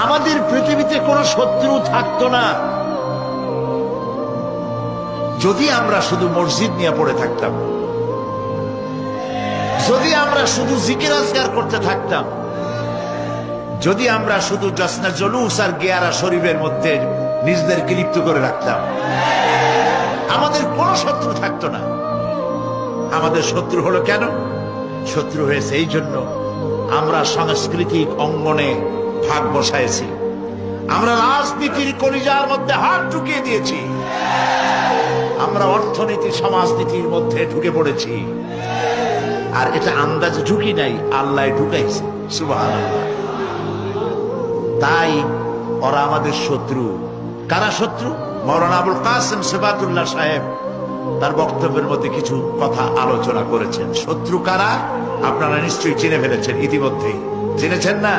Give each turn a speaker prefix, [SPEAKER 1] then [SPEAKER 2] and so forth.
[SPEAKER 1] আমাদের পৃথিবীতে কোনো শত্রু থাকতো না যদি আমরা শুধু মসজিদ নিয়ে পড়ে থাকতাম, যদি আমরা শুধু জিকির আজকার করতে থাকতাম, যদি আমরা শুধু জসনা জলুস আর গিয়ারা শরীফের মধ্যে নিজেদেরকে লিপ্ত করে রাখতাম, আমাদের কোনো শত্রু থাকতো না। আমাদের শত্রু হলো কেন? শত্রু হয়েছে এই জন্য আমরা সাংস্কৃতিক অঙ্গনে ভাগ বসাইছি, আমরা রাজনীতির কলিজার মধ্যে হাত ঢুকিয়ে দিয়েছি, আমরা অর্থনীতি সমাজনীতির মধ্যে ঢুকে পড়েছি। আর এটা আন্দাজে ঢুকি নাই, আল্লাহ ঢুকাইছে। সুবহানাল্লাহ। তাই ওরা আমাদের শত্রু। কারা শত্রু? মাওলানা আবুল কাসেম সিফাতুল্লাহ সাহেব তার বক্তব্যের মধ্যে কিছু কথা আলোচনা করেছেন। শত্রু কারা আপনারা নিশ্চয়ই চিনে ফেলেছেন, ইতিমধ্যেই চিনেছেন না?